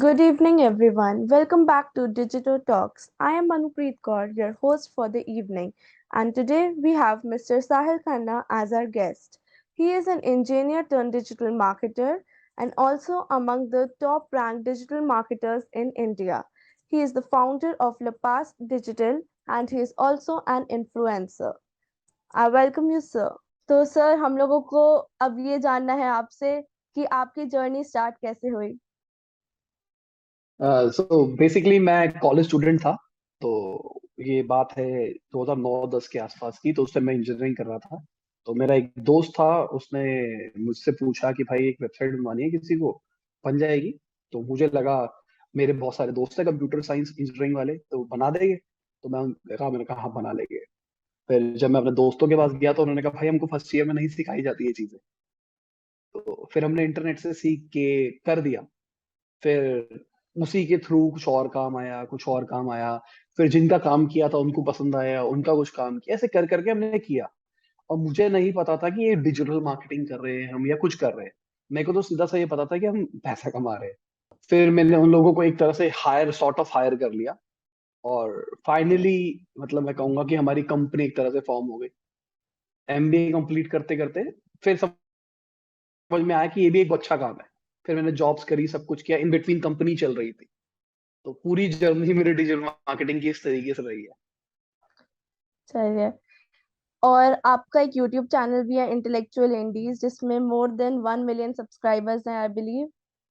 Good evening, everyone. Welcome back to Digital Talks. I am Manupreet Kaur, your host for the evening, and today we have Mr. Sahil Khanna as our guest. He is an engineer turned digital marketer and also among the top ranked digital marketers in India. He is the founder of La Paz Digital and he is also an influencer. I welcome you, sir. तो sir हम लोगों को अब ये जानना है आपसे कि आपकी जर्नी स्टार्ट कैसे हुई। सो बेसिकली मैं कॉलेज स्टूडेंट था। तो ये बात है 2009-10 के आसपास की। तो उस टाइम मैं इंजीनियरिंग कर रहा था। तो मेरा एक दोस्त था, उसने मुझसे पूछा कि भाई एक वेबसाइट बनवानी है किसी को, बन जाएगी? तो मुझे लगा मेरे बहुत सारे दोस्त हैं कंप्यूटर साइंस इंजीनियरिंग वाले, तो बना देंगे। तो मैंने कहा हाँ बना लेंगे। फिर जब मैं अपने दोस्तों के पास गया तो उन्होंने कहा भाई हमको फर्स्ट ईयर में नहीं सिखाई जाती ये चीजें। तो फिर हमने इंटरनेट से सीख के कर दिया। फिर उसी के थ्रू कुछ और काम आया, कुछ और काम आया। फिर जिनका काम किया था उनको पसंद आया, उनका कुछ काम किया, ऐसे कर करके हमने किया। और मुझे नहीं पता था कि ये डिजिटल मार्केटिंग कर रहे हैं हम या कुछ कर रहे हैं। मेरे को तो सीधा सा ये पता था कि हम पैसा कमा रहे हैं। फिर मैंने उन लोगों को एक तरह से हायर कर लिया। और फाइनली मतलब मैं कहूंगा कि हमारी कंपनी एक तरह से फॉर्म हो गई। एमबीए कंप्लीट करते करते फिर समझ में आया कि ये भी एक अच्छा काम है। फिर मैंने जॉब्स करी, सब कुछ किया, इन बिटवीन कंपनी चल रही थी। तो पूरी जर्नी मेरे डिजिटल मार्केटिंग की इस तरीके से रही है। चलिए। और आपका एक यूट्यूब चैनल भी है इंटेलेक्चुअल इंडीज जिसमें मोर देन 1 मिलियन सब्सक्राइबर्स हैं आई बिलीव।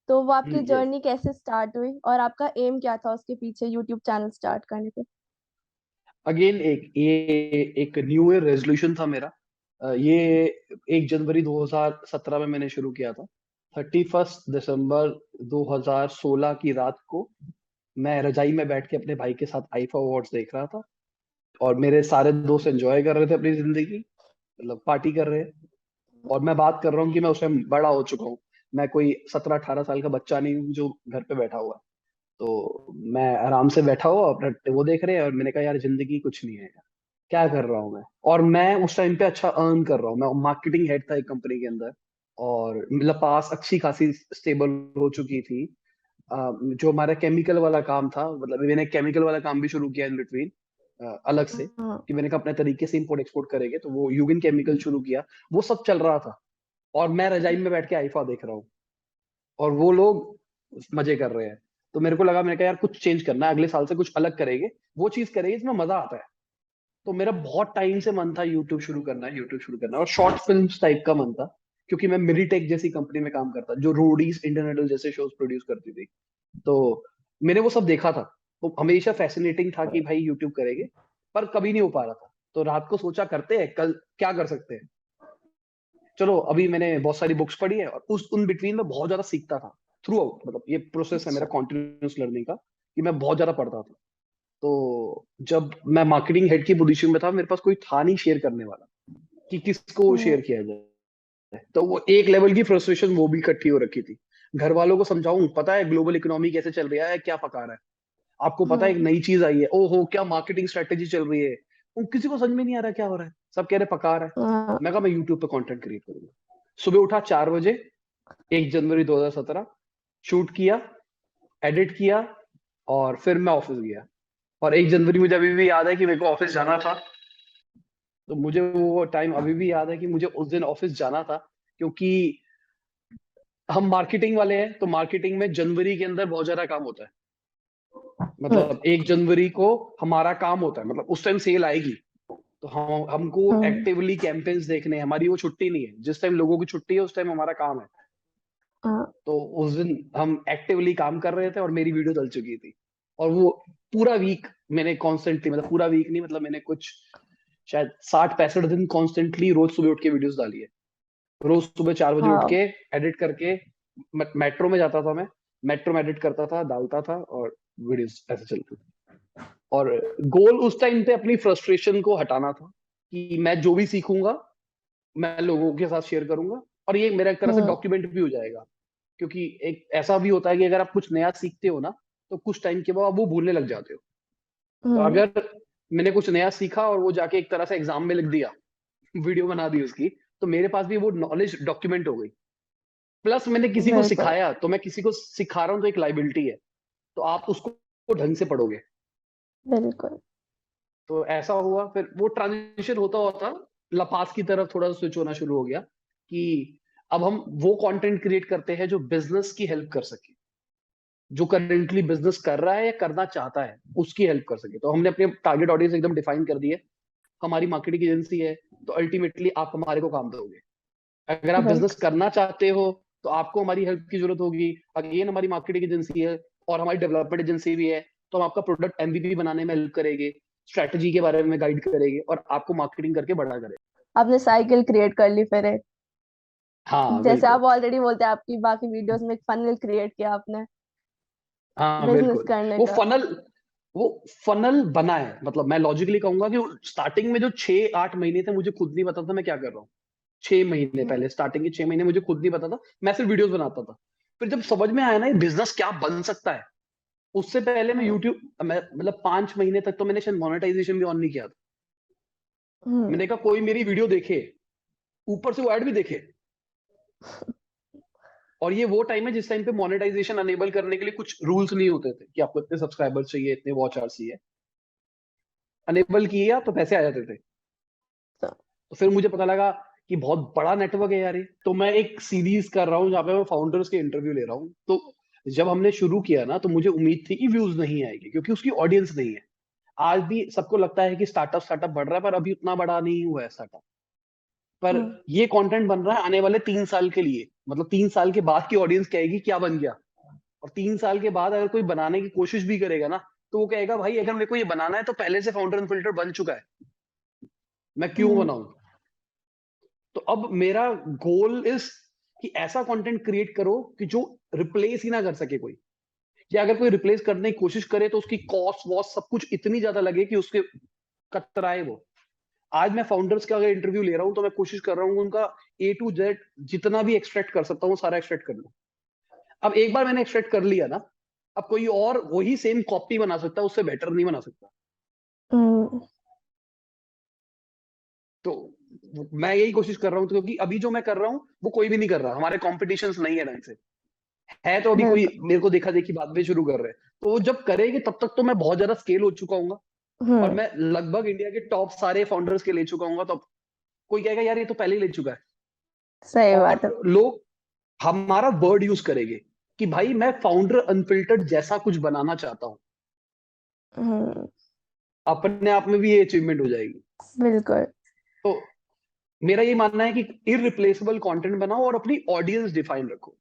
तो वो आपकी यस। जर्नी कैसे स्टार्ट हुई और आपका एम क्या था उसके पीछे यूट्यूब चैनल स्टार्ट करने पे। अगेन एक न्यू ईयर रेजोल्यूशन था मेरा। ये 1 जनवरी 2017 में मैंने शुरू किया था। 31 दिसंबर 2016 की रात को मैं रजाई में बैठ के अपने भाई के साथ आईफा अवार्ड्स देख रहा था। और मेरे सारे दोस्त एंजॉय कर रहे थे अपनी जिंदगी, मतलब पार्टी कर रहे हैं। और मैं बात कर रहा हूँ कि मैं उस टाइम बड़ा हो चुका हूँ। मैं कोई 17-18 साल का बच्चा नहीं हूँ जो घर पे बैठा हुआ है। तो मैं आराम से बैठा हुआ अपना वो देख रहे हैं, और मैंने कहा यार जिंदगी कुछ नहीं है यार, क्या कर रहा हूँ मैं। और मैं उस टाइम पे अच्छा अर्न कर रहा हूँ, मैं मार्केटिंग हेड था एक कंपनी के अंदर। और मतलब पास अच्छी खासी स्टेबल हो चुकी थी। जो हमारा केमिकल वाला काम था, मतलब मैंने केमिकल वाला काम भी शुरू किया इन बिटवीन, अलग से। हाँ। कि मैंने कहा अपने तरीके से इंपोर्ट एक्सपोर्ट करेंगे, तो वो यूगिन केमिकल शुरू किया। वो सब चल रहा था। और मैं रजाई में बैठ के आईफा देख रहा हूँ, और वो लोग मजे कर रहे हैं। तो मेरे को लगा, मैंने कहा यार कुछ चेंज करना है, अगले साल से कुछ अलग करेंगे, वो चीज करेंगे जिसमें मजा आता है। तो मेरा बहुत टाइम से मन था यूट्यूब शुरू करना, और शॉर्ट फिल्म्स टाइप का मन था। क्योंकि मैं मिरीटेक जैसी कंपनी में काम करता, जो रोडीज इंडियन आइडल जैसे शोज प्रोड्यूस करती थी। तो मैंने वो सब देखा था। तो हमेशा फैसिनेटिंग था कि भाई यूट्यूब करेंगे, पर कभी नहीं हो पा रहा था। तो रात को सोचा करते हैं, कल क्या कर सकते हैं। चलो, अभी मैंने बहुत सारी बुक्स पढ़ी है, और उस उन बिटवीन में बहुत ज्यादा सीखता था थ्रू आउट। मतलब ये प्रोसेस है मेरा अच्छा। कॉन्टिन्यूस लर्निंग का, कि मैं बहुत ज्यादा पढ़ता था। तो जब मैं मार्केटिंग हेड की पोजीशन में था, मेरे पास कोई था नहीं शेयर करने वाला कि किसको हम्म। शेयर किया जाए। तो वो एक लेवल की फ्रस्ट्रेशन वो भी इकट्ठी हो रखी थी। घर वालों को समझाऊं, पता है ग्लोबल इकोनॉमी कैसे चल रहा है, क्या पका रहा है, आपको पता है एक हम्म। नई चीज आई है, ओहो क्या मार्केटिंग स्ट्रेटेजी चल रही है। किसी को समझ में नहीं आ रहा क्या हो रहा है, सब कह रहे पका रहा है। हाँ। मैं कहा मैं यूट्यूब पे कंटेंट क्रिएट करूंगा। सुबह उठा 4 बजे, 1 जनवरी 2017, शूट किया, एडिट किया, और फिर मैं ऑफिस गया। और 1 जनवरी मुझे अभी भी याद है कि मेरे को ऑफिस जाना था। तो मुझे वो टाइम अभी भी याद है कि मुझे उस दिन ऑफिस जाना था। क्योंकि हम मार्केटिंग वाले हैं, तो मार्केटिंग में जनवरी के अंदर बहुत ज्यादा काम होता है। हम्म। मतलब 1 जनवरी को हमारा काम होता है, मतलब उस टाइम सेल आएगी। तो हम हमको हम्म। एक्टिवली कैंपेन्स देखने हैं, हमारी वो छुट्टी नहीं है। जिस टाइम लोगों की छुट्टी है उस टाइम हमारा काम है। हाँ। तो उस दिन हम एक्टिवली काम कर रहे थे, और मेरी वीडियो डल चुकी थी। और वो पूरा वीक मैंने कॉन्स्टेंटली, मतलब पूरा वीक नहीं, मतलब मैंने कुछ शायद 60-65 दिन कॉन्स्टेंटली रोज सुबह उठ के वीडियोस डाली है। रोज सुबह 4 बजे उठ हाँ। के एडिट करके, मेट्रो में जाता था मैं, मेट्रो में एडिट करता था, डालता था, और वीडियोस ऐसे चलती थी। और गोल उस टाइम पे अपनी फ्रस्ट्रेशन को हटाना था, कि मैं जो भी सीखूंगा मैं लोगों के साथ शेयर करूंगा, और ये मेरा एक तरह से हम्म। डॉक्यूमेंट भी हो जाएगा। क्योंकि एक ऐसा भी होता है कि अगर आप कुछ नया सीखते हो ना, तो कुछ टाइम के बाद आप वो भूलने लग जाते हो। तो हम्म। अगर मैंने कुछ नया सीखा और वो जाके एक तरह से एग्जाम में लिख दिया, वीडियो बना दी उसकी, तो मेरे पास भी वो नॉलेज डॉक्यूमेंट हो गई। प्लस मैंने किसी को बिल्कुल। सिखाया, तो मैं किसी को सिखा रहा हूँ तो एक लाइबिलिटी है, तो आप उसको ढंग से पढ़ोगे। बिल्कुल। तो ऐसा हुआ, फिर वो ट्रांजिशन होता होता लपास की तरफ थोड़ा स्विच होना शुरू हो गया कि अब हम वो कंटेंट क्रिएट करते हैं जो बिजनेस की हेल्प कर सके, जो करेंटली बिजनेस कर रहा है या करना चाहता है उसकी हेल्प कर सके। तो हमने अपने टारगेट ऑडियंस एकदम डिफाइन कर दिए। हमारी मार्केटिंग एजेंसी है, तो अल्टीमेटली आप हमारे को काम दोगे। अगर आप बिजनेस बिल्कुल। करना चाहते हो तो आपको हमारी हेल्प की जरूरत होगी। अगेन हमारी मार्केटिंग एजेंसी है और हमारी डेवलपमेंट एजेंसी भी है, तो हम आपका प्रोडक्ट एमवीपी बनाने में हेल्प करेंगे, स्ट्रेटजी के बारे में गाइड करेंगे और आपको मार्केटिंग करके बड़ा करेंगे। आपने साइकिल क्रिएट कर ली फिर एक, हाँ जैसे बिल्कुल। आप ऑलरेडी बोलते हैं, आपकी बाकी वीडियोस में एक फनल क्रिएट किया आपने हाँ बिजनेस बिल्कुल। करने वो का। फनल वो फनल बना है, मतलब मैं लॉजिकली कहूंगा कि स्टार्टिंग में जो 6-8 महीने थे मुझे खुद नहीं पता था मैं क्या कर रहा हूँ। 6 महीने हम्म। पहले, स्टार्टिंग के 6 महीने मुझे खुद नहीं पता था, मैं सिर्फ वीडियोस बनाता था। फिर जब समझ में आया ना ये बिजनेस क्या बन सकता है, उससे पहले मैं हम्म। यूट्यूब, मैं मतलब 5 महीने तक तो मैंने शायद मोनेटाइजेशन भी ऑन नहीं किया था। हम्म। मैंने कहा कोई मेरी वीडियो देखे, ऊपर से वो ऐड भी देखे। और ये वो टाइम है जिस टाइम पे मोनेटाइजेशन अनेबल करने के लिए कुछ रूल्स नहीं होते थे कि आपको इतने सब्सक्राइबर चाहिए, इतने वॉच आवर चाहिए। अनेबल किया तो पैसे आ जाते थे। तो, तो फिर मुझे पता लगा कि बहुत बड़ा नेटवर्क है यार ये। तो मैं एक सीरीज कर रहा हूँ जहाँ पे मैं फाउंडर्स के इंटरव्यू ले रहा हूँ। तो जब हमने शुरू किया ना तो मुझे उम्मीद थी कि व्यूज नहीं आएगी क्योंकि उसकी ऑडियंस नहीं है। आज भी सबको लगता है कि स्टार्टअप स्टार्टअप बढ़ रहा है, पर अभी उतना बड़ा नहीं हुआ है स्टार्टअप। पर हम्म। ये कंटेंट बन रहा है आने वाले 3 साल के लिए, मतलब 3 साल के बाद की ऑडियंस कहेगी क्या बन गया। और 3 साल के बाद अगर कोई बनाने की कोशिश भी करेगा ना, तो वो कहेगा भाई अगर मेरे को ये बनाना है तो पहले से फाउंडर अनफिल्टर बन चुका है, मैं क्यों हम्म। बनाऊं। तो अब मेरा गोल इज कि ऐसा कंटेंट क्रिएट करो कि जो रिप्लेस ही ना कर सके कोई, या अगर कोई रिप्लेस करने की कोशिश करे तो उसकी कॉस्ट वॉस्ट सब कुछ इतनी ज्यादा लगे कि उसके कतराए वो। आज मैं फाउंडर्स का अगर इंटरव्यू ले रहा हूं तो मैं कोशिश कर रहा हूँ उनका A to Z जितना भी एक्सट्रैक्ट कर सकता हूँ सारा एक्सट्रैक्ट कर लूं। अब एक बार मैंने एक्सट्रैक्ट कर लिया ना, अब कोई और वही सेम कॉपी बना सकता है, उससे बेटर नहीं बना सकता। हम्म। तो मैं यही कोशिश कर रहा हूँ, क्योंकि अभी जो मैं कर रहा हूँ वो कोई भी नहीं कर रहा, हमारे कॉम्पिटिशन नहीं है ढंग से। है तो अभी कोई बिल्कुल। मेरे को देखा देखी बाद में शुरू कर रहे हैं, तो वो जब करेंगे तब तक तो मैं बहुत ज्यादा स्केल हो चुका हूँ और हम्म। मैं लगभग इंडिया के टॉप सारे फाउंडर्स के ले चुका हूँ। तो अब कोई कहेगा यार ये तो पहले ही ले चुका है। सही बात है। और लोग हमारा वर्ड यूज करेंगे कि भाई मैं फाउंडर अनफिल्टर्ड जैसा कुछ बनाना चाहता हूँ। हम्म। अपने आप में भी ये अचीवमेंट हो जाएगी। बिल्कुल। तो मेरा ये मानना है कि इररिप्लेसेबल कंटेंट बनाओ और अपनी ऑडियंस डिफाइन रखो।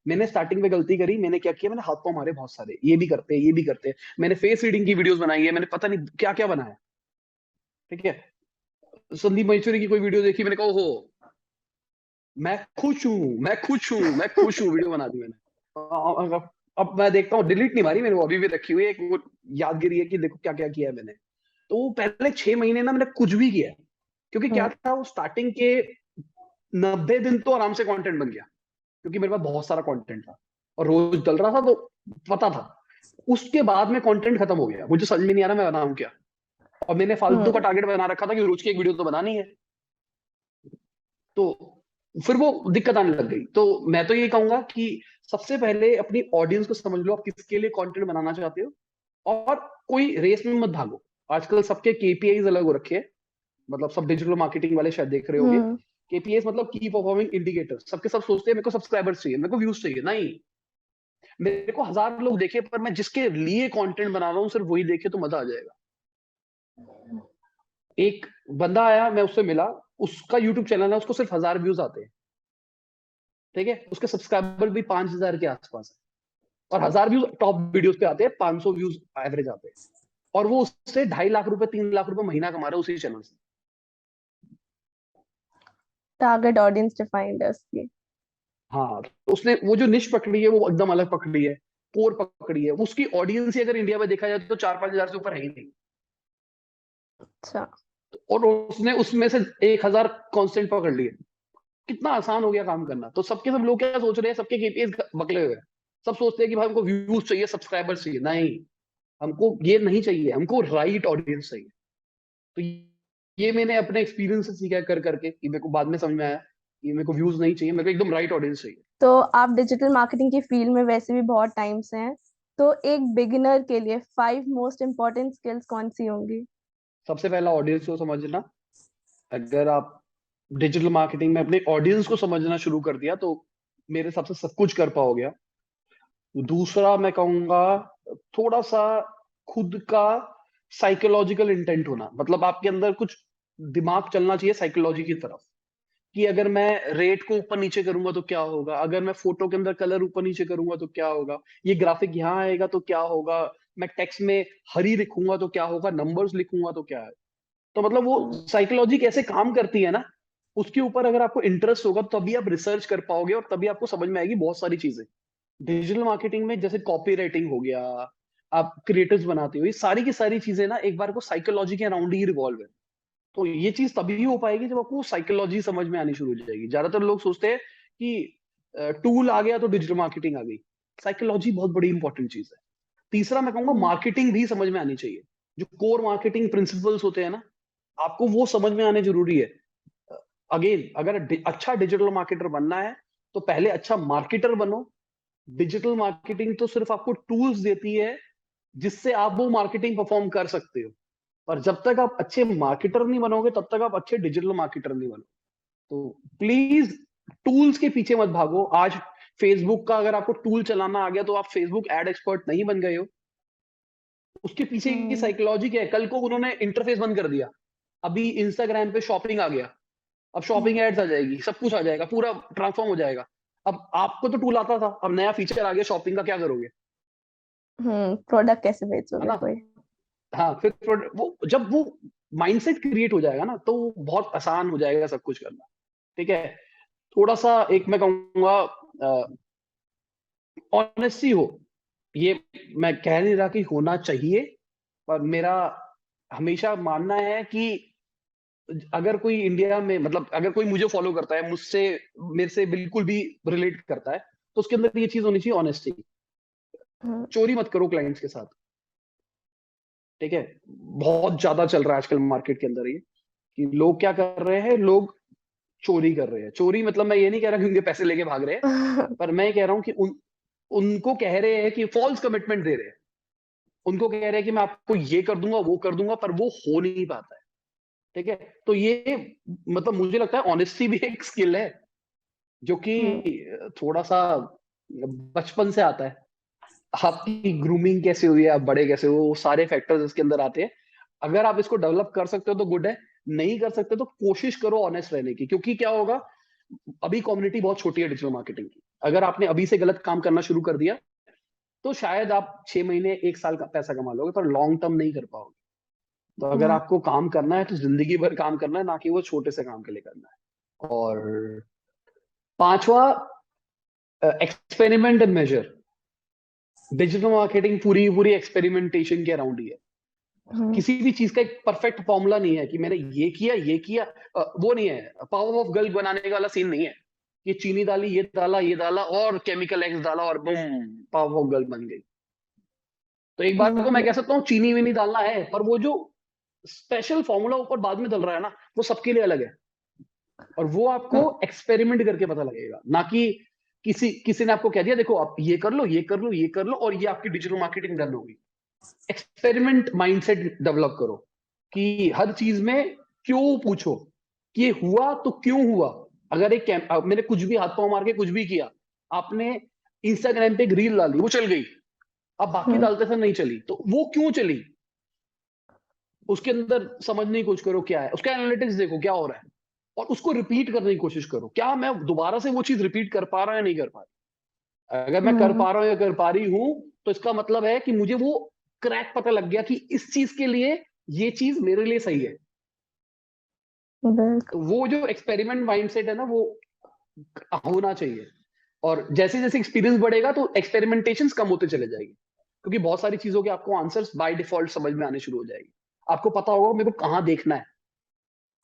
मैंने स्टार्टिंग में गलती करी, मैंने क्या किया, मैंने हाथ पांव मारे बहुत सारे, ये भी करते हैं ये भी करते हैं। मैंने फेस रीडिंग की वीडियोस बनाई है, मैंने पता नहीं क्या क्या बनाया। ठीक है, संदीप महेश्वरी की कोई वीडियो देखी, मैंने कहा ओहो मैं खुश हूँ मैं खुश हूँ मैं खुश हूँ, वीडियो बना दी मैंने। अब मैं देखता हूँ, डिलीट नहीं मारी मैंने, वो अभी भी रखी हुई है, एक वो यादगिरी है कि देखो क्या क्या किया है मैंने। तो पहले 6 महीने ना मैंने कुछ भी किया, क्योंकि क्या हम्म। था वो स्टार्टिंग के 90 दिन तो आराम से कंटेंट बन गया, क्योंकि मेरे पास बहुत सारा कंटेंट था और रोज डल रहा था, तो पता था। उसके बाद में कंटेंट खत्म हो गया, मुझे समझ में नहीं आ रहा मैं बनाऊं क्या। और मैंने फालतू का हम्म। टारगेट बना रखा था कि रोज की एक वीडियो तो बनानी है। तो फिर वो दिक्कत आने लग गई। तो मैं तो ये कहूंगा कि सबसे पहले अपनी ऑडियंस को समझ लो, आप किसके लिए कंटेंट बनाना चाहते हो। और कोई रेस में मत भागो। आजकल सबके केपीआईज अलग हो रखे हैं, मतलब सब डिजिटल मार्केटिंग वाले शायद देख रहे होगे। हम्म। केपीआईज मतलब की परफॉर्मिंग इंडिकेटर। सबके सब सोचते हैं मेरे को सब्सक्राइबर्स चाहिए, मेरे को व्यूज चाहिए। नहीं, मेरे को 1000 लोग देखे पर मैं जिसके लिए कंटेंट बना रहा हूँ सिर्फ वही देखे तो मजा आ जाएगा। एक बंदा आया, मैं उससे मिला, उसका यूट्यूब चैनल है, उसको सिर्फ 1000 व्यूज आते हैं। ठीक है, उसके सब्सक्राइबर भी 5000 के आसपास है। और 1000 व्यूज टॉप वीडियोस पे आते हैं, 500 व्यूज एवरेज आते हैं। और वो उससे 2.5 लाख रुपए 3 लाख रुपए महीना कमा रहा है उसी चैनल से। टारगेट ऑडियंस डिफाइंड है उसकी। हाँ, तो उसने वो जो निश पकड़ी है वो एकदम अलग पकड़ी है, कोर पकड़ी है। उसकी ऑडियंस ही अगर इंडिया में देखा जाए तो 4-5 हजार से ऊपर है ही नहीं। अच्छा। और उसने उसमें से 1000 कांस्टेंट पकड़ लिए। कितना आसान हो गया काम करना। तो सबके सब लोग क्या सोच रहे हैं, सबके केपीएस बकले हुए हैं। सब सोचते हैं कि भाई हमको व्यूज चाहिए, सब्सक्राइबर्स चाहिए। नहीं, हमको ये नहीं चाहिए, हमको राइट ऑडियंस चाहिए। तो ये मैंने अपने एक्सपीरियंस से सीखा कर करके, कि मेरे को बाद में समझ में आया ये मेरे को व्यूज नहीं चाहिए, मेरे को एकदम राइट ऑडियंस चाहिए। तो आप डिजिटल मार्केटिंग की फील्ड में वैसे भी बहुत टाइम से हैं, तो एक बिगिनर के लिए 5 मोस्ट इम्पोर्टेंट स्किल्स कौन सी होंगी? सबसे पहला ऑडियंस को समझना। अगर आप डिजिटल मार्केटिंग में अपने ऑडियंस को समझना शुरू कर दिया तो मेरे हिसाब से सब कुछ कर पाओगे आप। दूसरा मैं कहूंगा, थोड़ा सा खुद का साइकोलॉजिकल इंटेंट होना, मतलब आपके अंदर कुछ दिमाग चलना चाहिए साइकोलॉजी की तरफ, कि अगर मैं रेट को ऊपर नीचे करूंगा तो क्या होगा, अगर मैं फोटो के अंदर कलर ऊपर नीचे करूंगा तो क्या होगा, ये ग्राफिक यहाँ आएगा तो क्या होगा, मैं टेक्स्ट में हरी लिखूंगा तो क्या होगा, नंबर्स लिखूंगा तो क्या है। तो मतलब वो हम्म। साइकोलॉजी कैसे काम करती है ना, उसके ऊपर अगर आपको इंटरेस्ट होगा तभी आप रिसर्च कर पाओगे और तभी आपको समझ में आएगी बहुत सारी चीजें। डिजिटल मार्केटिंग में जैसे कॉपी राइटिंग हो गया, आप क्रिएटिव्स बनाते हो, ये सारी की सारी चीजें ना एक बार को साइकोलॉजी के अराउंड ही रिवॉल्व है। तो ये चीज तभी हो पाएगी जब आपको साइकोलॉजी समझ में आनी शुरू हो जाएगी। ज्यादातर लोग सोचते हैं कि टूल आ गया तो डिजिटल मार्केटिंग आ गई। साइकोलॉजी बहुत बड़ी इंपॉर्टेंट चीज है। तीसरा मैं कहूंगा हम्म। मार्केटिंग भी समझ में आनी चाहिए। जो कोर मार्केटिंग प्रिंसिपल्स होते हैं ना, आपको वो समझ में आने जरूरी है। अगेन, अगर अच्छा डिजिटल मार्केटर बनना है तो पहले अच्छा मार्केटर बनो। डिजिटल मार्केटिंग तो सिर्फ आपको टूल्स देती है जिससे आप वो मार्केटिंग परफॉर्म कर सकते हो। पर जब तक आप अच्छे मार्केटर नहीं बनोगे तब तक आप अच्छे डिजिटल मार्केटर नहीं बनोगे। तो प्लीज टूल्स के पीछे मत भागो। आज फेसबुक का अगर आपको टूल चलाना आ गया तो आप फेसबुक एड एक्सपर्ट नहीं बन गए हो। उसके पीछे की हम्म। साइकोलॉजी क्या है, कल को उन्होंने इंटरफेस बंद कर दिया, अभी इंस्टाग्राम पे शॉपिंग आ गया, अब शॉपिंग हम्म। एड्स आ जाएगी, सब कुछ आ जाएगा, पूरा ट्रांसफॉर्म हो जाएगा। अब आपको तो टूल आता था, अब नया फीचर आ गया शॉपिंग का, क्या करोगे? प्रोडक्ट कैसे है बेचोगे ना? कोई? हाँ, फिर वो जब वो माइंडसेट क्रिएट हो जाएगा ना तो बहुत आसान हो जाएगा सब कुछ करना। ठीक है। थोड़ा सा एक मैं कहूंगा, ऑनेस्टी हो। ये मैं कह नहीं रहा कि होना चाहिए, पर मेरा हमेशा मानना है कि अगर कोई इंडिया में, मतलब अगर कोई मुझे फॉलो करता है, मुझसे मेरे से बिल्कुल भी रिलेट करता है, तो उसके अंदर ये चीज होनी चाहिए, ऑनेस्टी। हम्म। चोरी मत करो क्लाइंट्स के साथ। ठीक है। बहुत ज्यादा चल रहा है आजकल मार्केट के अंदर ये, कि लोग क्या कर रहे हैं, लोग चोरी कर रहे हैं। चोरी मतलब मैं ये नहीं कह रहा कि उनके पैसे लेके भाग रहे हैं, पर मैं कह रहा हूँ कि उनको कह रहे हैं कि फॉल्स कमिटमेंट दे रहे हैं। उनको कह रहे हैं कि मैं आपको ये कर दूंगा वो कर दूंगा, पर वो हो नहीं पाता है। ठीक है। तो ये मतलब मुझे लगता है ऑनेस्टी भी एक स्किल है, जो कि हम्म। थोड़ा सा बचपन से आता है। आपकी ग्रूमिंग कैसे हुई है, आप बड़े कैसे हो, वो सारे फैक्टर्स इसके अंदर आते हैं। अगर आप इसको डेवलप कर सकते हो तो गुड है, नहीं कर सकते तो कोशिश करो ऑनेस्ट रहने की। क्योंकि क्या होगा, अभी कम्युनिटी बहुत छोटी है डिजिटल मार्केटिंग की। अगर आपने अभी से गलत काम करना शुरू कर दिया तो शायद आप 6 महीने 1 साल का पैसा कमा लोगे, पर लॉन्ग टर्म नहीं कर पाओगे। तो अगर हम्म। आपको काम करना है तो जिंदगी भर काम करना है, ना कि वो छोटे से काम के लिए करना है। और पांचवा, experiment and measure. Digital marketing पूरी पूरी एक्सपेरिमेंटेशन के अराउंड ही है। हम्म। किसी भी चीज का एक परफेक्ट फॉर्मूला नहीं है कि मैंने ये किया। वो नहीं है, पावर ऑफ गर्ल बनाने का वाला सीन नहीं है। ये चीनी डाली, ये डाला और केमिकल एक्स डाला और बूम, पावर ऑफ गर्ल बन गई। तो एक बार को मैं कह सकता हूँ चीनी भी नहीं डालना है, पर वो जो स्पेशल फॉर्मूला ऊपर बाद में डल रहा है ना, वो सबके लिए अलग है। और वो आपको हम्म। एक्सपेरिमेंट करके पता लगेगा, ना कि किसी किसी ने आपको कह दिया देखो आप ये कर लो ये कर लो ये कर लो और ये आपकी डिजिटल मार्केटिंग डन होगी। एक्सपेरिमेंट माइंडसेट डेवलप करो, कि हर चीज में क्यों पूछो, कि ये हुआ तो क्यों हुआ। अगर मैंने कुछ भी हाथ पांव मार के कुछ भी किया, आपने इंस्टाग्राम पे एक रील डाली, वो चल गई, अब बाकी हम्म। डालते थे नहीं चली, तो वो क्यों चली, उसके अंदर समझने की कोशिश करो क्या है, उसका एनालिटिक्स देखो क्या हो रहा है, और उसको रिपीट करने की कोशिश करो, क्या मैं दोबारा से वो चीज रिपीट कर पा रहा है या नहीं कर पा रहा। अगर मैं कर हम्म। पा रहा हूं या कर पा रही हूं, तो इसका मतलब है कि मुझे वो क्रैक पता लग गया कि इस चीज के लिए ये चीज मेरे लिए सही है। बिल्कुल। तो वो जो एक्सपेरिमेंट माइंडसेट है ना, वो होना चाहिए। और जैसे जैसे एक्सपीरियंस बढ़ेगा तो एक्सपेरिमेंटेशन कम होते चले जाएगी, क्योंकि बहुत सारी चीजों के आपको आंसर्स बाय डिफॉल्ट समझ में आने शुरू हो जाएगी। आपको पता होगा मेरे को कहाँ देखना है।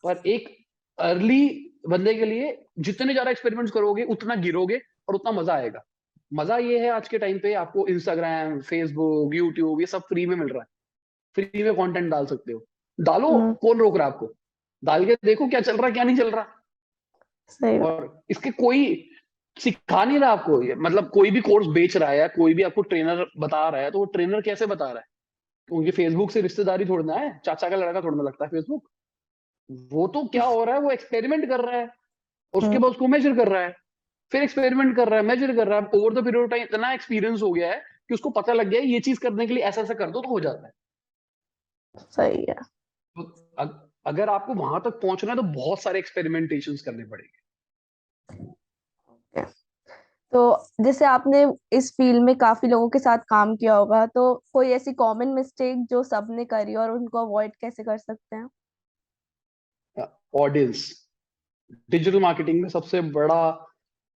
पर एक अर्ली बंदे के लिए जितने ज्यादा एक्सपेरिमेंट्स करोगे उतना गिरोगे और उतना मजा आएगा। मजा ये है, आज के टाइम पे आपको इंस्टाग्राम, फेसबुक, यूट्यूब ये सब फ्री में मिल रहा है। फ्री में कंटेंट डाल सकते हो, डालो। हम्म। कौन रोक रहा है आपको? डाल के देखो क्या चल रहा है क्या नहीं चल रहा। सही बात। और इसके कोई सिखा नहीं रहा आपको, मतलब कोई भी कोर्स बेच रहा है या कोई भी आपको ट्रेनर बता रहा है, तो वो ट्रेनर कैसे बता रहा है? उनके फेसबुक से रिश्तेदारी थोड़ना है, चाचा का लड़का थोड़ना लगता है फेसबुक। वो तो क्या हो रहा है, वो एक्सपेरिमेंट कर रहा है और उसके हम्म, बाद उसको मेजर कर रहा है, फिर एक्सपेरिमेंट कर रहा है, मेजर कर रहा है, over the period of time इतना एक्सपीरियंस हो गया है कि उसको पता लग गया है ये चीज करने के लिए ऐसा ऐसा कर दो तो हो जाता है। सही है। तो अगर आपको वहां तक पहुंचना है तो बहुत सारे एक्सपेरिमेंटेशंस करने पड़ेंगे। तो जैसे आपने इस फील्ड में काफी लोगों के साथ काम किया होगा, तो कोई ऐसी कॉमन मिस्टेक जो सबने करी और उनको अवॉइड कैसे कर सकते हैं? ऑडियंस, डिजिटल मार्केटिंग में सबसे बड़ा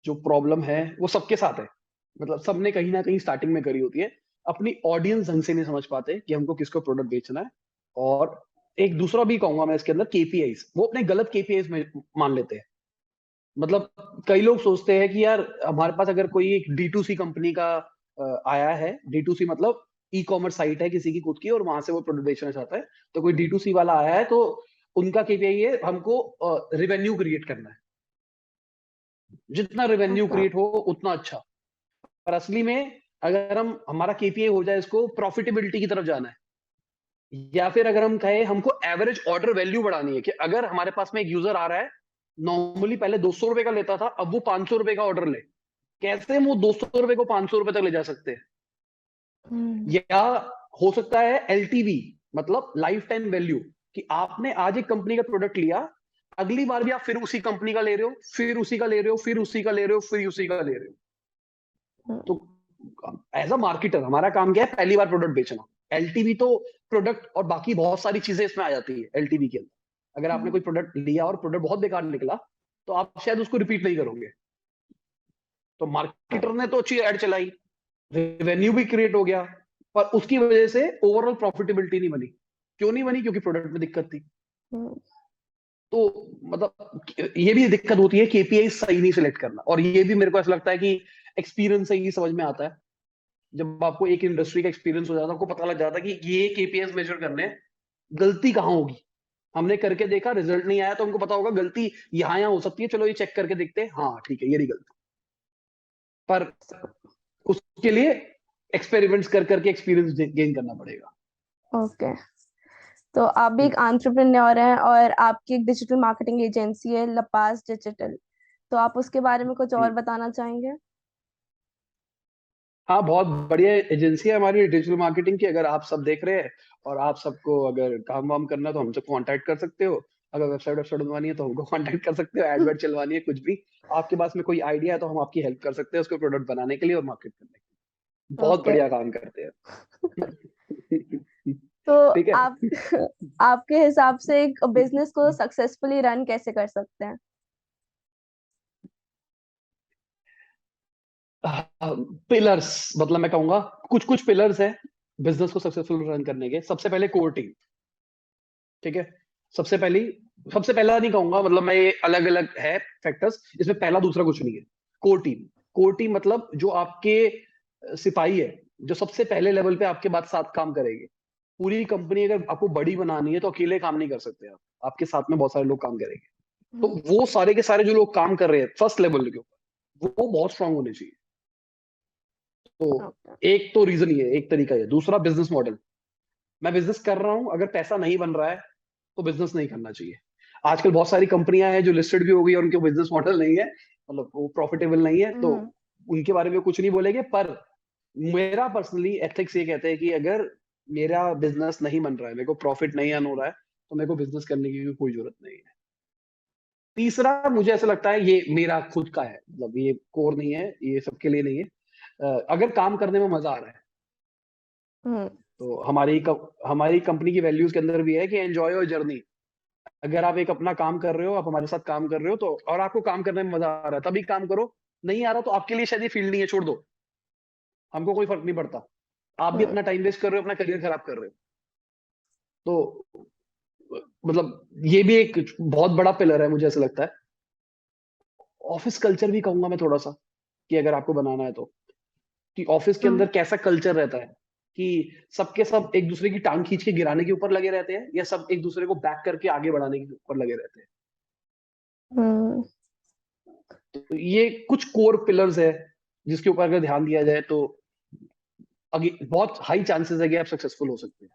जो प्रॉब्लम है वो सबके साथ है। मतलब सबने कहीं ना कहीं स्टार्टिंग में करी होती है, अपनी ऑडियंस ढंग से नहीं समझ पाते कि हमको किसको प्रोडक्ट बेचना है। और एक दूसरा भी कहूंगा मैं इसके अंदर, केपीआईज, वो अपने गलत केपीआईज में मान लेते हैं। मतलब कई लोग सोचते हैं कि यार हमारे पास अगर कोई एक डी टू सी कंपनी का आया है, डी टू सी मतलब ई कॉमर्स साइट है किसी की खुद की, और वहां से वो प्रोडक्ट बेचना चाहता है, तो कोई डी टू सी वाला आया है तो उनका केपीआई है हमको रिवेन्यू क्रिएट करना है, जितना रेवेन्यू ओके। क्रिएट हो उतना अच्छा। पर असली में अगर हम हमारा केपीआई हो जाए इसको प्रॉफिटेबिलिटी की तरफ जाना है, या फिर अगर हम कहें हमको एवरेज ऑर्डर वैल्यू बढ़ानी है, कि अगर हमारे पास में एक यूजर आ रहा है, नॉर्मली पहले 200 रुपए का लेता था, अब वो 500 रुपए का ऑर्डर ले, कैसे हम वो 200 रुपए को 500 रुपए तक ले जा सकते हैं? हम्म। या हो सकता है एलटीवी, मतलब लाइफ टाइम वैल्यू, कि आपने आज एक कंपनी का प्रोडक्ट लिया, अगली बार भी आप फिर उसी कंपनी का ले रहे हो, फिर उसी का ले रहे हो, फिर उसी का ले रहे हो, फिर उसी का ले रहे हो। तो हम्म। एज अ मार्केटर हमारा काम क्या है? पहली बार प्रोडक्ट बेचना। एलटीवी तो प्रोडक्ट और बाकी बहुत सारी चीजें इसमें आ जाती है एलटीवी के अंदर। अगर आपने हम्म। कोई प्रोडक्ट लिया और प्रोडक्ट बहुत बेकार निकला, तो आप शायद उसको रिपीट नहीं करोगे। तो मार्केटर ने तो अच्छी एड चलाई, रेवेन्यू भी क्रिएट हो गया, पर उसकी वजह से ओवरऑल प्रॉफिटेबिलिटी नहीं बनी। क्यों नहीं बनी? क्योंकि प्रोडक्ट में दिक्कत थी। हम्म। तो मतलब ये भी दिक्कत होती है केपीआई सही नहीं सिलेक्ट करना, और ये भी मेरे को ऐसा लगता है कि एक्सपीरियंस से ही समझ में आता है। जब आपको एक इंडस्ट्री का एक्सपीरियंस हो जाता है, आपको पता लग जाता है कि ये केपीएस मेजर करने हैं, गलती कहाँ होगी। हमने करके देखा, रिजल्ट नहीं आया, तो हमको पता होगा गलती यहाँ यहाँ हो सकती है, चलो ये चेक करके देखते हैं, हाँ ठीक है ये रही गलती। पर उसके लिए एक्सपेरिमेंट्स कर करके एक्सपीरियंस गेन करना पड़ेगा। ओके। तो आप भी एक एंटरप्रेन्योर हैं और आपकी एक डिजिटल मार्केटिंग एजेंसी है लपास डिजिटल, तो आप उसके बारे में कुछ और हम्म। बताना चाहेंगे? हाँ, बहुत बढ़िया एजेंसी है हमारी डिजिटल मार्केटिंग की। अगर आप सब देख रहे हैं और आप सबको अगर काम वाम करना है तो हमसे कांटेक्ट कर सकते हो। अगर वेबसाइट वेबसाइट बनवानी है तो हमको कांटेक्ट कर सकते हो, एड वेड चलवानी है, कुछ भी आपके पास में कोई आइडिया है तो हम आपकी हेल्प कर सकते हैं उसको प्रोडक्ट बनाने के लिए और मार्केट करने के लिए। बहुत ओके। बढ़िया काम करते हैं। तो ठीक है। आप आपके हिसाब से एक बिजनेस को सक्सेसफुली रन कैसे कर सकते हैं? पिलर्स, मतलब मैं कहूंगा कुछ कुछ पिलर्स है बिजनेस को सक्सेसफुल रन करने के। सबसे पहले कोर टीम। ठीक है। सबसे पहली सबसे पहला नहीं कहूंगा, मतलब मैं ये अलग अलग है फैक्टर्स, इसमें पहला दूसरा कुछ नहीं है। Core team. कोर टीम मतलब जो आपके सिपाही है, जो सबसे पहले लेवल पे आपके बाद साथ काम करेंगे। पूरी कंपनी अगर आपको बड़ी बनानी है तो अकेले काम नहीं कर सकते आप, आपके साथ में बहुत सारे लोग काम करेंगे। तो हम्म। वो सारे के सारे जो लोग काम कर रहे हैं फर्स्ट लेवल के ऊपर, वो बहुत स्ट्रांग होने चाहिए। तो ओके। एक तो रीजन ये है, एक तरीका ये। दूसरा, बिजनेस मॉडल। मैं बिजनेस कर रहा हूं, अगर पैसा नहीं बन रहा है तो बिजनेस नहीं करना चाहिए। आजकल बहुत सारी कंपनियां हैं जो लिस्टेड भी हो गई और उनके बिजनेस मॉडल नहीं है, मतलब वो प्रॉफिटेबल नहीं है, तो हम्म। उनके बारे में कुछ नहीं बोलेंगे। पर मेरा पर्सनली एथिक्स ये कहते हैं कि अगर मेरा बिजनेस नहीं बन रहा है, मेरे को प्रॉफिट नहीं अर्न हो रहा है, तो मेरे को बिजनेस करने की कोई जरूरत नहीं है। तीसरा, मुझे ऐसा लगता है ये मेरा खुद का है, मतलब ये कोर नहीं है, ये सबके लिए नहीं है। अगर काम करने में मजा आ रहा है, हम्म। तो हमारी कंपनी की वैल्यूज के अंदर भी है कि एंजॉय योर जर्नी। अगर आप एक अपना काम कर रहे हो, आप हमारे साथ काम कर रहे हो, तो और आपको काम करने में मजा आ रहा है तभी काम करो। नहीं आ रहा तो आपके लिए शायद ये फील्ड नहीं है, छोड़ दो, हमको कोई फर्क नहीं पड़ता। आप भी हम्म। अपना टाइम वेस्ट कर रहे हो, अपना करियर खराब कर रहे हो। तो मतलब ये भी एक बहुत बड़ा पिलर है मुझे ऐसा लगता है। ऑफिस कल्चर भी कहूंगा मैं थोड़ा सा, कि अगर आपको बनाना है तो, कि ऑफिस के हम्म। अंदर कैसा कल्चर रहता है, कि सबके सब एक दूसरे की टांग खींच के गिराने के ऊपर लगे रहते हैं, या सब एक दूसरे को बैक करके आगे बढ़ाने के ऊपर लगे रहते हैं। हम्म। तो ये कुछ कोर पिलर्स है जिसके ऊपर अगर ध्यान दिया जाए तो अगे बहुत हाई चांसेस है कि आप सक्सेसफुल हो सकते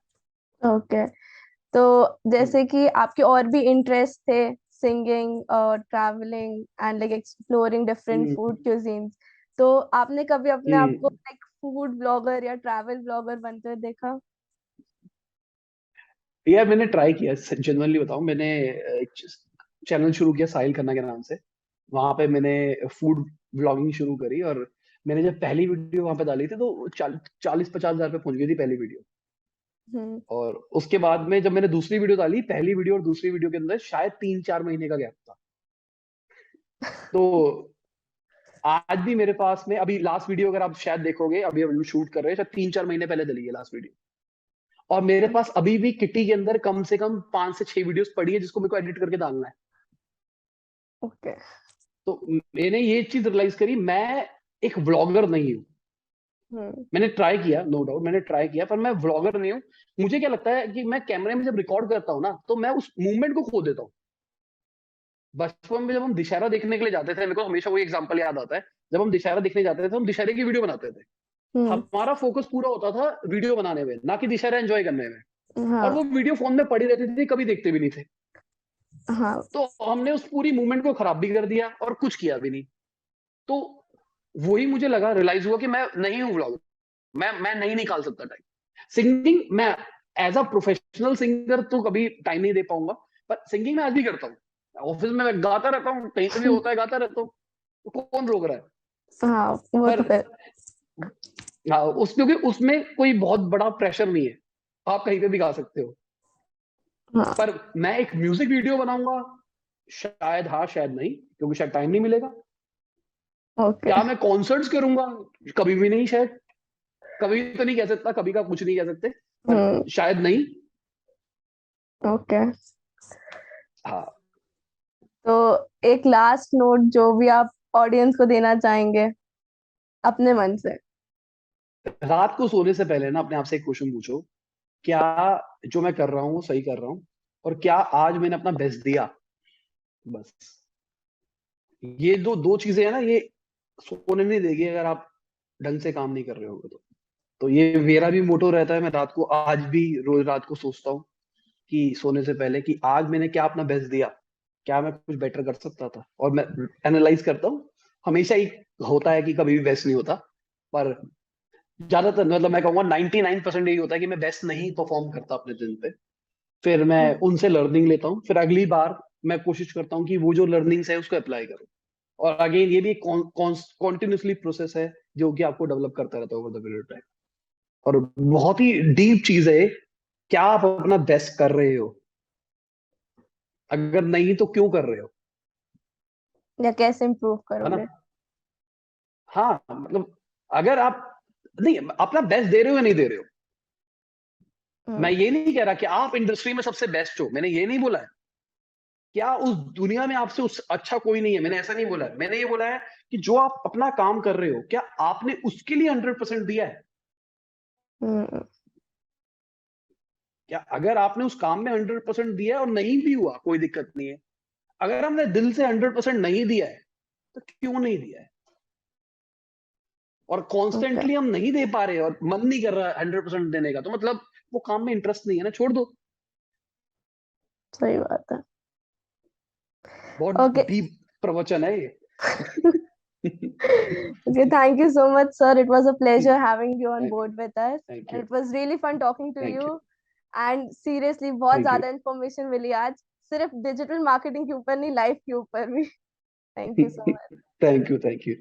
ओके, तो हैं। जैसे कि आपके और भी इंटरेस्ट थे, सिंगिंग और travelling and like exploring different hmm food cuisines, तो आपने कभी अपने आप को हम्म लाइक फूड ब्लॉगर या ट्रैवल ब्लॉगर बनते हुए देखा? यार मैंने ट्राई किया, जनरली बताऊं, मैंने एक चैनल शुरू किया साहिल खन्ना के नाम से। वहां पे मैंने फूड व्लॉगिंग शुरू करी, और मैंने जब पहली वीडियो वहां पे डाली थी तो 40-50 हजार पे पहुंच गई थी पहली वीडियो। हम्म। और उसके बाद में जब मैंने दूसरी वीडियो डाली, पहली वीडियो और दूसरी वीडियो के अंदर शायद 3-4 महीने का गैप था। तो आज भी मेरे पास में अभी लास्ट वीडियो अगर आप शायद देखोगे, अभी हम शूट कर रहे हैं, शायद 3-4 महीने पहले डली है लास्ट वीडियो। और मेरे पास अभी भी किटी के अंदर कम से कम 5 से 6 वीडियोस पड़ी है जिसको मेरे को एडिट करके डालना है। ओके। तो मैंने ये चीज रियलाइज करी, मैं एक व्लॉगर नहीं हूँ। हम्म। मैंने ट्राई किया, नो डाउट मैंने ट्राई किया, पर मैं व्लॉगर नहीं हूँ। मुझे क्या लगता है कि मैं कैमरे में जब रिकॉर्ड करता हूँ ना, तो मैं उस मूवमेंट को खो देता हूँ। बचपन में जब हम दिशहरा देखने के लिए जाते थे, मेरे को हमेशा वही एग्जांपल याद आता है। जब हम दिशहरा देखने जाते थे, हम दिशहरे की वीडियो बनाते थे। हम्म। हमारा फोकस पूरा होता था वीडियो बनाने में, ना कि दिशहरा एंजॉय करने में। और हाँ। वो वीडियो फोन में पड़ी रहती थी, कभी देखते भी नहीं थे। हाँ। तो हमने उस पूरी मूवमेंट को खराब भी कर दिया और कुछ किया भी नहीं। तो वही मुझे लगा, रियलाइज हुआ कि मैं नहीं हूँ व्लॉगर। मैं नहीं निकाल सकता टाइम। सिंगिंग मैं एज अ प्रोफेशनल सिंगर तो कभी टाइम नहीं दे पाऊंगा, पर सिंगिंग मैं आज भी करता हूँ। ऑफिस में मैं गाता रहता हूँ, कहीं पे भी होता है गाता रहता हूँ। तो कौन रोक रहा है? हाँ, वो पर तो है। हाँ, क्योंकि उसमें कोई बहुत बड़ा प्रेशर नहीं है, आप कहीं पे भी गा सकते हो। हाँ। पर मैं एक म्यूजिक वीडियो बनाऊंगा, शायद हाँ शायद नहीं, क्योंकि शायद टाइम नहीं मिलेगा। ओके। क्या मैं कॉन्सर्ट्स करूंगा? कभी भी नहीं शायद। कभी तो नहीं कह सकता, कभी का कुछ नहीं कह सकते, पर हम्म। शायद नहीं। ओके, हाँ। तो एक लास्ट नोट जो भी आप ऑडियंस को देना चाहेंगे अपने मन से। रात को सोने से पहले ना अपने आप से एक क्वेश्चन पूछो, क्या जो मैं कर रहा हूँ वो सही कर रहा हूँ, और क्या आज मैंने अपना बेस्ट दिया? बस ये दो दो चीजें हैं ना, ये सोने नहीं देगी अगर आप ढंग से काम नहीं कर रहे होगे तो ये मेरा भी मोटो रहता है। मैं रात को आज भी रोज रात को सोचता हूँ कि सोने से पहले कि आज मैंने क्या अपना बेस्ट दिया, क्या मैं कुछ बेटर कर सकता था, और मैं एनालाइज करता हूँ। हमेशा ही होता है कि कभी भी बेस्ट नहीं होता, पर ज्यादातर मतलब मैं कहूंगा 99% यही होता है कि मैं बेस्ट नहीं परफॉर्म करता अपने दिन पे। फिर मैं उनसे लर्निंग लेता हूँ, फिर अगली बार मैं कोशिश करता हूँ कि वो जो लर्निंग्स है उसको अप्लाई करूँ। और अगेन ये भी एक कॉन्टिन्यूसली प्रोसेस है जो कि आपको डेवलप करता रहता है ओवर द पीरियड टाइम। और बहुत ही डीप चीज है, क्या आप अपना बेस्ट कर रहे हो? अगर नहीं तो क्यों कर रहे हो? या कैसे इम्प्रूव है ना? करोगे? हाँ मतलब अगर आप नहीं अपना बेस्ट दे रहे हो या नहीं दे रहे हो। मैं हम्म। ये नहीं कह रहा कि आप इंडस्ट्री में सबसे बेस्ट हो, मैंने ये नहीं बोला है। क्या उस दुनिया में आपसे उस अच्छा कोई नहीं है, मैंने ऐसा नहीं बोला है। मैंने ये बोला है कि जो आप अपना काम कर रहे हो, क्या आपने उसके लिए 100% दिया है? हम्म। क्या अगर आपने उस काम में 100% दिया है और नहीं भी हुआ, कोई दिक्कत नहीं है। अगर हमने दिल से 100% नहीं दिया है, तो क्यों नहीं दिया है? और ओके, कॉन्स्टेंटली हम नहीं दे पा रहे और मन नहीं कर रहा 100% देने का, तो मतलब वो काम में इंटरेस्ट नहीं है ना, छोड़ दो। सही बात है। बहुत ओके। डीप प्रवचन है ये। Okay, thank you so much, sir. It was a pleasure having you on board with us. Thank And you it was really fun talking to thank you you. And seriously, बहुत thank you ज्यादा information मिली आज, सिर्फ digital marketing के ऊपर नहीं, life के ऊपर भी। Thank you so much. Thank you thank you